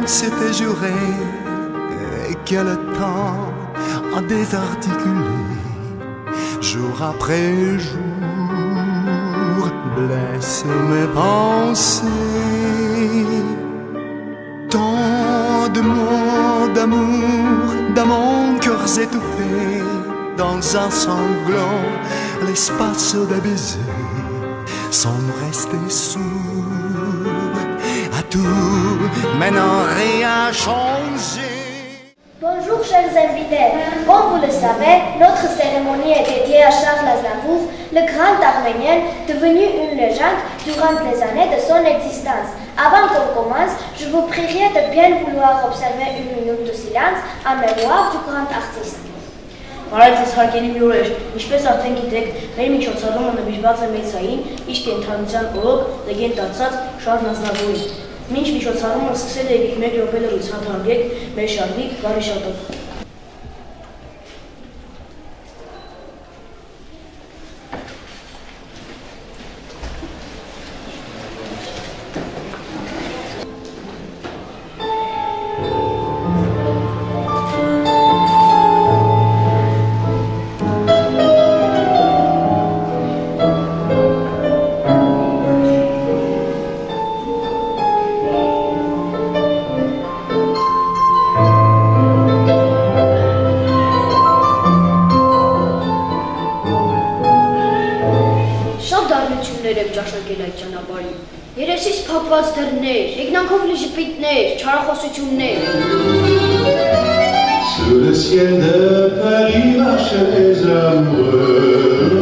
s'était juré et que le temps a désarticulé, jour après jour, blesse mes pensées. Tant de mots d'amour, d'amants cœurs étouffés, dans un sanglant, l'espace des baisers, sans nous rester sourds à tout, maintenant rien changé. Bonjour chers invités, comme vous le savez, notre cérémonie est dédiée à Charles Aznavour, le grand Arménien devenu une légende durant les années de son existence. Avant qu'on commence, je vous prierai de bien vouloir observer une minute de silence en mémoire du grand artiste. Բարև ձեզ հարգելի հյուրեր, ինչպես արդեն գիտեք, մեր միջոցառումը նվիրված է մեծային, իր կենդանության օրոք լեգենդ դարձած Շարլ Ազնավուրին։ Մինչ միջոցառումը սկսել եկեք 1 րոպե լռություն հարգեք մեր շարժիկ բարի շատով։ Երեսից փակված դռներ, եղնանքով լժպիտներ, չարախոսություններ։ Sous le ciel de Paris marchent les amoureux.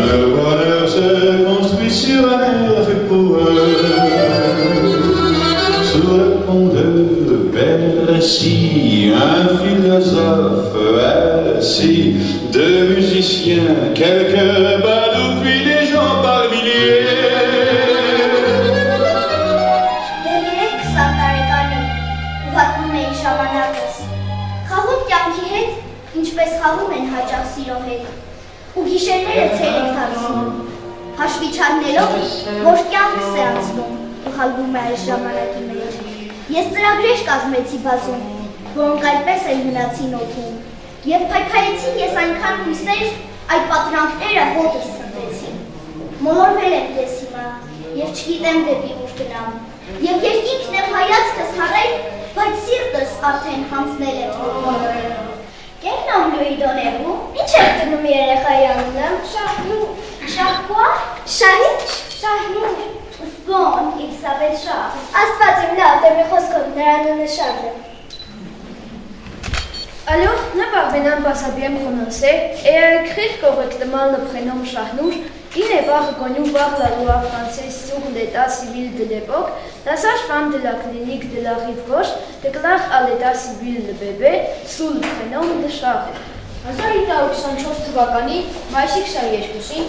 Le bonheur se construit sur un air fait pour eux. Sur le pont de Bercy, un philosophe assis, deux musiciens, quelques badauds, puis des gens par milliers. Ինչպես խաղում են հաճախ սիրո հետ, ու գիշերները ցեր ենք թաքցնում, հաշվի չառնելով, որ կյանքս է անցնում ու հալվում է այս ժամանակի մեջ։ Ես ծրագրեր կազմեցի բազում, որոնք այդպես են մնացին օդում, և փայփայեցի ես այնքան հույսեր, այդ պատրանքները հոտս սնվեցին։ Մոլորվել եմ ես հիմա, և չգիտեմ դեպի ուր գնամ, և երկինքն եմ հայացքս հառել, բայց սիրտս արդեն հանձնել եմ հորմորը։ Կերնամ Լուի Դոնևու, ինչ եք դնում երեխայի անունը? Շահնուր։ Շահ կուա? Շահիչ? Շահնուր։ Զգոն, Իլսաբետ Շահ։ Աստված իմ լավ, դե մի խոսքով, նրա անունը Շահն է։ Alors, n'abandonnons pas à bien prononcer et à écrire correctement le prénom Shahnour, qui n'est pas reconnu par la loi française sur l'état civil de l'époque. La sage-femme de la clinique de la rive gauche déclare à l'état civil le bébé sous le prénom de Shah. 1924 թվականի մայիսի 22-ին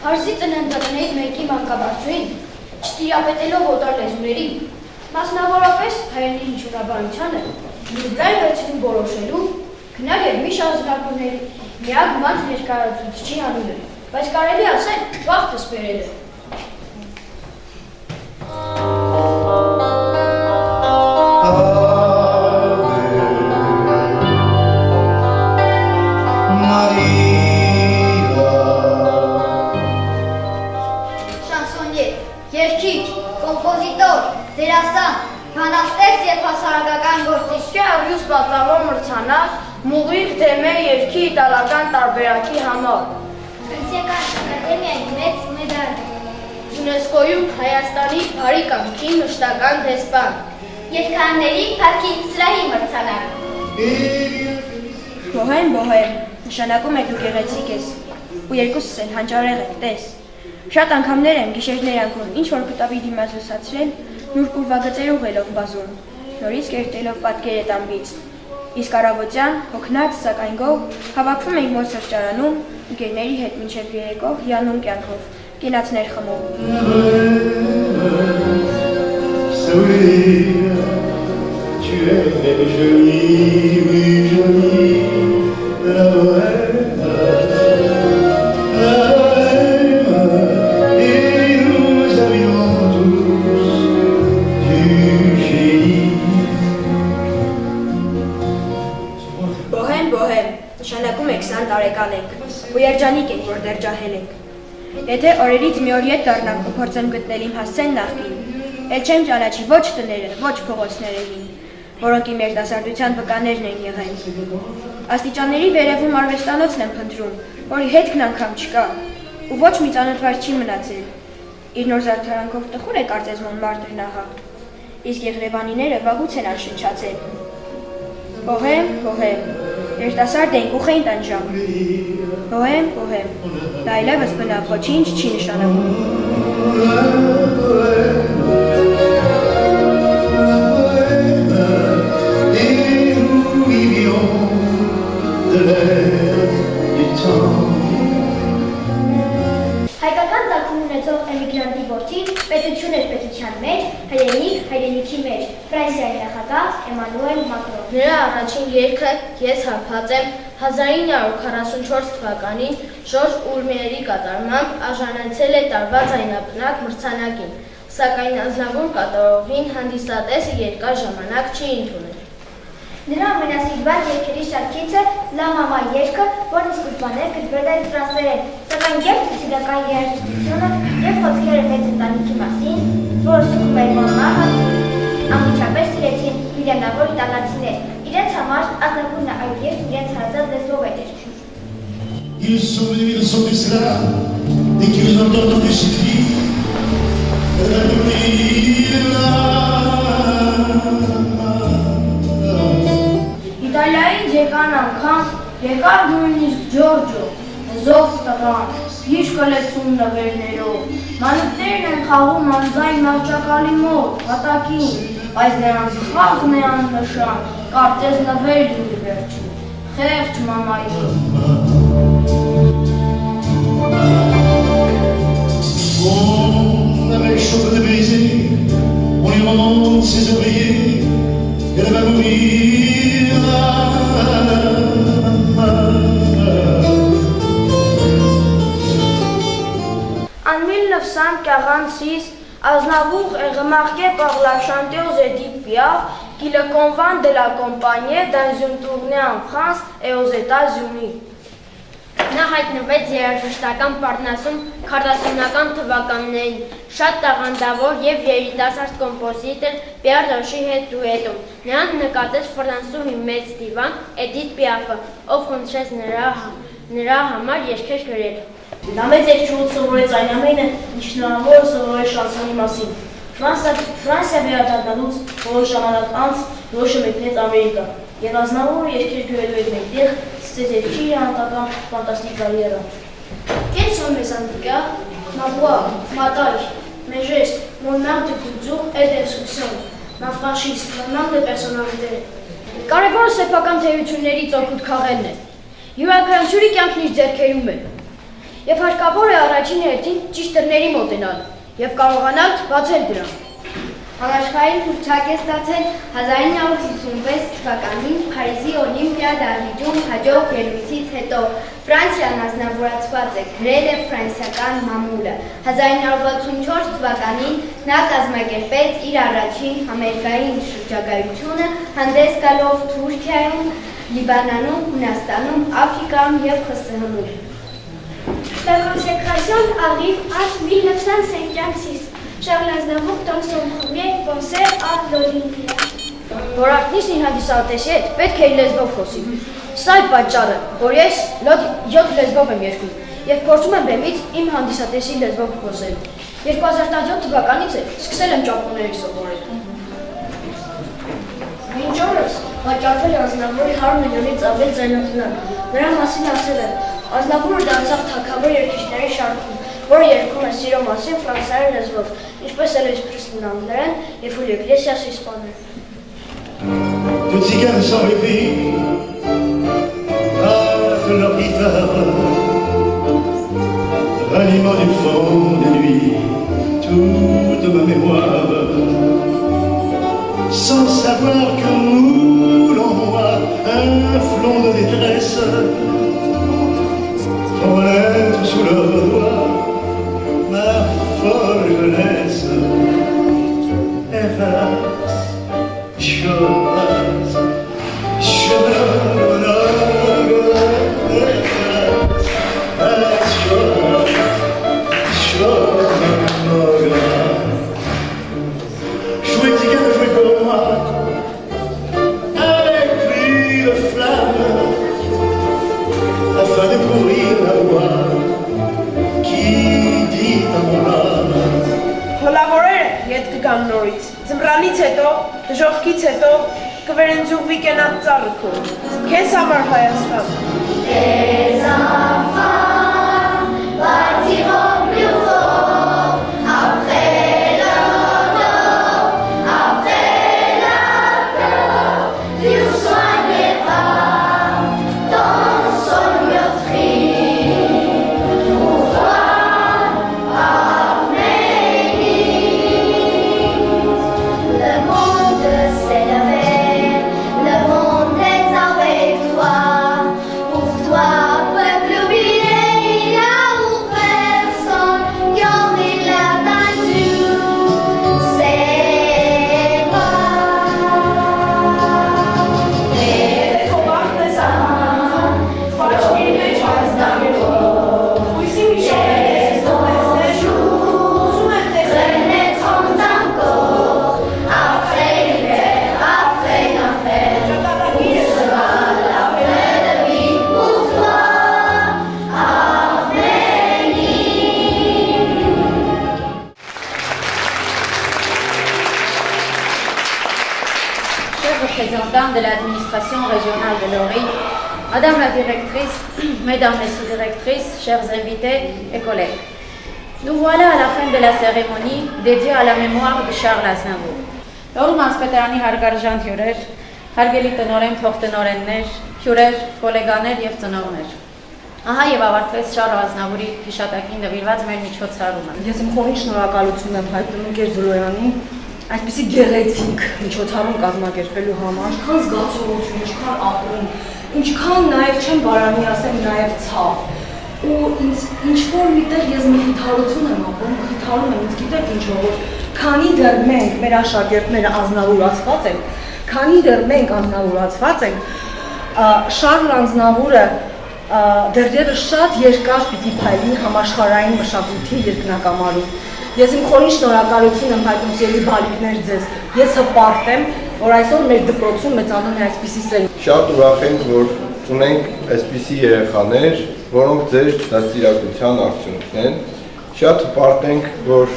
Փարսի ծննդատներից մեկի մանկաբարձուին, չտիրապետելով օտար լեզուներին, մասնավորապես հայերենի հնչյունաբանությանը, նույնպես վերցնում որոշելու քնար եւ մի շարք զարգությունների միակ մանց ներկայացուցիչի անունը, բայց կարելի ասել վաղտս բերել է։ Շանսոնյեր, երգիչ, կոմպոզիտոր, դերասան, բանաստեղծ և հասարակական գործիչ Արյուս պատվավոր մրցանակ, մուղիղ դեմե երգի իտալական տարբերակի համար։ Ֆրանսիական ակադեմիայի մեծ մեդալ, ՅՈՒՆԵՍԿՕ-ում Հայաստանի բարի կամքի մշտական դեսպան, երգարանների փառքի սրահի մրցանակ։ Բոհեմ, նշանակում է դու գեղեցիկ ես, ու երկուսս էլ հանճարեղ եք, տես։ Շատ անգամներ եմ գիշերներ անգամ ինչ-որ կտավի դիմաց լուսացրել, նուրբ ուրվագծեր ուղելով բազում, նորից կերտելով պատկեր է տամբից։ Իսկ առավոտյան, հոգնած, սակայն գոհ, հավաքվում ենք մոտ սրճարանում, ընկերների հետ մինչև երեկո հիանում կյանքով, կենացներ խմում։ Tu es jolie, oui jolie, la bohème, et nous avions tous du շնորհակալ ենք, ու երջանիկ ենք, որ դեռ ջահել ենք։ Եթե օրերից մի օր ետ դառնամ ու փորձեմ գտնել իմ հասցեն նախկին, էլ չեմ ճանաչի ոչ տները, ոչ փողոցները հին, որոնք իմ երիտասարդության վկաներն են եղել։ Աստիճանների վերևում արվեստանոցն եմ փնտրում, որի հետքն անգամ չկա, ու ոչ մի ծանոթված չի մնացել։ Իր նոր զարդարանքով տխուր է կարծես Մոնմարտրն ահա, իսկ Եղրևանիները վաղուց են անշնչացել։ Բոհեմ, բոհեմ, երիտասարդ ենք ու խենթ անժամ։ Բոհեմ, բոհեմ, դա այլևս բնավ ոչինչ չի նշանակում։ Հայկական ծագում ունեցող էմիգրանտի որդին պետություն էր պետության մեջ, հայրենիք հայրենիքի մեջ, Ֆրանսիայի նախագահ Էմանուել Մակրոն։ Նրա առաջին երգը «Ես հարբած եմ» 1944 թվականին Ժորժ Ուրմիերի կատարմամբ արժանացել է տարվա ձայնապնակ մրցանակին, սակայն անձնավոր կատարողին հանդիսատեսը երկար ժամանակ չի ընդունել։ Նրա ամենասիրված երգերի շարքից է «Լա մամա» երգը, որն սկզբանե գրվել է ֆրանսերեն, սակայն և սիցիլիական երաժշտությունը և խոսքերը մեծ ընտանիքի մասին, որը սուգում էր մամմահը, անմիջապես սիրեցին միլիոնավոր իտալացիներ, իրենց համար ազնվուրն այդ երգն իրենց հարազատ լեզվով է երգում։ Ils sont venus de son esclave, dès qu'ils ont entendu ce cri, la nuit Իտալիայից եկան անգամ, եկավ նույնիսկ Ջորջո, զով տղան, հիշ կլեցում նվերներով, մանուկներն են խաղում անձայն մահճակալի մոտ, հատակին, բայց նրանց խաղն է աննշան, կարծես նվեր լինի վերջին, խեղճ մամայի։ On avait chaud de baiser, on lui remonte ses oreillers, elle va mourir. En 1946, Aznavour est remarqué par la chanteuse Edith Piaf qui le convainc de l'accompagner dans une tournée en France et aux États-Unis. Նա հայտնվեց երաժշտական պարտնասում 40-ական թվականներին, շատ տաղանդավոր և երիտասարդ կոմպոզիտոր Պիեր Ռոշի հետ դուետում։ Նրան նկատեց ֆրանսուհի մեծ դիվան Էդիթ Պիաֆը, ով խնդրեց նրա համար երգեր գրել։ Նա մեծ երգչուհուց սովորեց այն ամենը, ինչ հնարավոր սովորել շանսոնի մասին։ Ֆրանսիա վերադառնալուց որոշ ժամանակ անց Ռոշը մեկնեց Ամերիկա, և Ազնավուրը երգեր գրելու հետ մեկտեղ սկսեց երգչի անհատական ֆանտաստիկ կարիերա։ Quels sont mes handicaps? Ma voix, ma taille, mes gestes, mon art de culture et d'instruction, ma franchise, mon art de personnalité. Կարևորը սեփական թեյություններից օգուտ քաղելն է։ Յուրաքանչյուրի կյանքն իր ձեռքերում է։ Եվ հարկավոր է առաջին հերթին ճիշտ դռների մոտենալ և կարողանալ բացել դրանք։ Համաշխարհային հռչակ է ստացել 1956 թվականին Փարիզի Օլիմպիա դահլիճում հաջող ելույթից հետո։ Ֆրանսիան ազնվորացված է, գրել է ֆրանսիական մամուլը։ 1964 թվականին նա կազմակերպեց իր առաջին համերգային շրջագայությունը, հանդես գալով Թուրքիայում, Լիբանանում, Հունաստանում, Աֆրիկայում և ԽՍՀՄ-ում։ La consécration arrive en 1956. Charles Aznavour donne son premier concert à l'Olympia. Որ արտիստն իր հանդիսատեսի հետ պետք է իր լեզվով խոսի։ Սա է պատճառը, որ ես 7 լեզվով եմ երգում և փորձում եմ բեմից իմ հանդիսատեսի լեզվով խոսել։ 2017 թվականից էլ սկսել եմ ճապոներենի սովորել։ Մինչ օրս վաճառվել է Ազնավուրի 100 միլիոնից ավել ձայնապնակ։ Նրա մասին ասել են, Ազնավուրը դարձավ թագավոր երգիչների շարքում, որը երգում է սիրո մասին ֆրանսիական լեզվով, ինչպես Elvis Presley անգլերեն և Julio Iglesias իսպաներեն։ Toutes ces gammes sans répit, battent leur guitare, ranimant du fond des nuits toute ma mémoire, sans savoir que moulant moi un flot de détresse, renaître sous leurs doigts ma folle jeunesse. Hélas, chemin, chemin, կգան նորից։ Ձմռանից հետո, դժոխքից հետո կվերընձուղվի կենաց ծառը քո։ Քեզ համար Հայաստան։ Les enfants partiront plus fort après la mort, après la peur. Tu soigneras ton sol meurtri. Pour toi, Arménie. Le monde s'est levé, le monde est avec toi. Pour toi, peuple oublié, là où personne qui aurait attendu, c'est moi. Les partisans, franchis les choses d'amour, les mauvais jours renaîtront encore, après l'hiver, après l'enfer, il sera la fin de vie pour toi, Arménie. Chers représentants de l'administration régionale de Lori, Madame la directrice, Mesdames les sous-directrices, chers invités et collègues, nous voilà à la fin de la cérémonie dédiée à la mémoire de Charles Aznavour. Լոռու մարզպետարանի հարգարժան հյուրեր, հարգելի տնօրեն, փոխտնօրեններ, հյուրեր, գոլեգաներ եւ ծնողներ։ Ահա եւ ավարտվեց Շարլ Ազնավուրի հիշատակին նվիրված մեր միջոցառումը։ Ես իմ խորին շնորհակալություն եմ հայտնում Գեր Զուրոյանին այսպիսի գեղեցիկ միջոցառում կազմակերպելու համար։ Ինչքան զգացողություն, ինչքան ապրում, ինչքան նաև չեմ բարանի ասեմ նաև ցավ։ Ու ինչ որ միտեղ ես մի խիթարություն եմ ապրում, խիթարում եմ, գիտեք ինչով որ քանի դեռ մենք մեր աշակերտները ազնավուրացված են, քանի դեռ մենք ազնավուրացված ենք, Շարլ Ազնավուրը դեռևս շատ երկար պիտի փայլի համաշխարհային մշակույթի երկնակամարում։ Ես իմ խորին շնորհակալություն եմ հայտնում սիրելի բալիկներ ձեզ։ Ես հպարտ եմ, որ այսօր մեր դպրոցում մեծանում է այսպիսի սերունդ։ Շատ ուրախ ենք, որ ունենք այսպիսի երեխաներ, որոնք ձեր դաստիարակության արդյունքն են։ Շատ հպարտ ենք, որ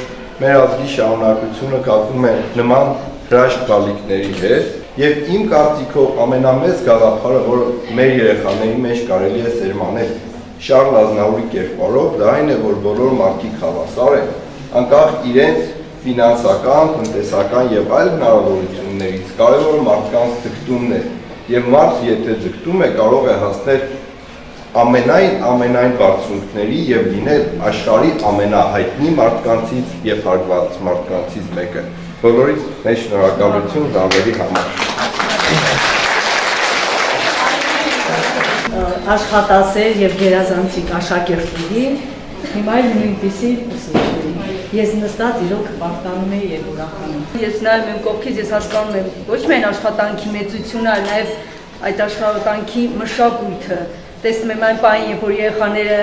մեր ազգի շարունակությունը կապվում է նման հրաշք բալիկների հետ, եւ իմ կարծիքով ամենամեծ գաղափարը, որ մեր երեխաների մեջ կարելի է սերմանել Շարլ Ազնավուրի կերպարով, դա այն է, որ բոլոր մարդիկ հավասար են, անկախ իրենց ֆինանսական, տնտեսական եւ այլ հնարավորություններից, կարևորը մարդկանց ձգտումն է, եւ մարդ եթե ձգտում է, կարող է հասնել ամենայն բարձունքների եւ լինել աշխարհի ամենահայտնի մարդկանցից եւ հարգված մարդկանցից մեկը։ Բոլորից մեծ շնորհակալություն դավերի համար։ Աշխատասեր եւ գերազանցիկ աշակերտների, հիմա էլ նույնպիսի ուսուցիչների։ Ես նստած իրոք պարտանում եմ եւ ուրախանում։ Ես նայում եմ կողքից, ես հասկանում եմ ոչ միայն աշխատանքի մեծությունը, այլ նաեւ այդ աշխատանքի մշակույթը։ Տեսնում եմ այն պահին, երբ որ երեխաները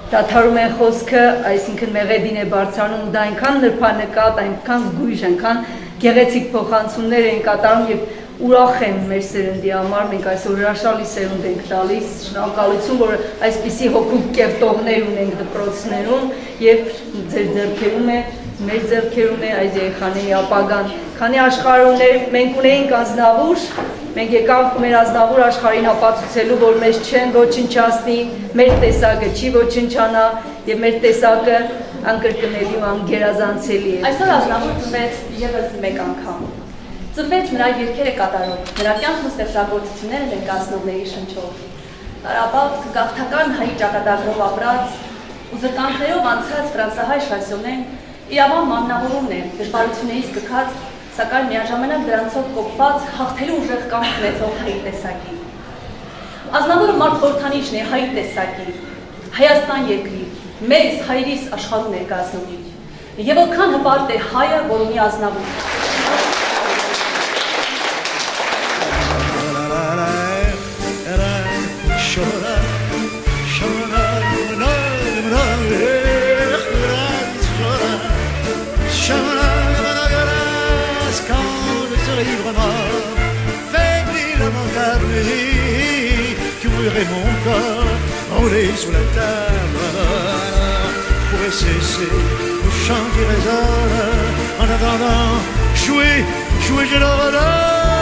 դադարում են խոսքը, այսինքն մեղեդին է բարձրանում, դա այնքան նրբանկատ, այնքան զգույշ, այնքան գեղեցիկ փոխանցումներ են կատարում եւ ուրախ եմ մեր սերնդի համար, մենք այսօր հրաշալի սերունդ ենք տալիս, շնորհակալություն, որ այսպիսի հոգու կերտողներ ունենք դպրոցներում եւ ձեր ձեռքերում է, մեր ձեռքերում է այս երեխաների ապագան։ Քանի աշխարհներ մենք ունեինք Ազնավուր, մենք եկանք մեր Ազնավուր աշխարհին ապացուցելու, որ մեզ չեն ոչնչացնի, մեր տեսակը չի ոչնչանա եւ մեր տեսակը անկրկնելի ու անգերազանցելի է։ Այսօր Ազնավուր ծնվեց եւս մեկ անգամ։ Ծնվեց նրա երգերը կատարող, նրա կյանքն ու ստեղծագործությունները ներկայացնողների շնչով։ Տարաբաղ գաղթական հայի ճակատագրով ապրած ու զրկանքներով անցած ֆրանսահայ շարժյոնեն իրավան մաննավորումն է դժվարություններից կքած, սակայն միաժամանակ դրանցով կոփված հաղթելու ուժեղ կամք ունեցող հայի տեսակի։ Ազնավուրը մարդ խորհրդանիշն է հայի տեսակի, Հայաստան երկրի, մեզ հայրիս աշխարհում ներկայացնողի։ Եվ որքան հպարտ է հայը, որ ունի Ազնավուր։ Mon corps enroulé sous la table pourrait cesser le chant qui résonne en attendant jouer, jouer, j'ai la valeur.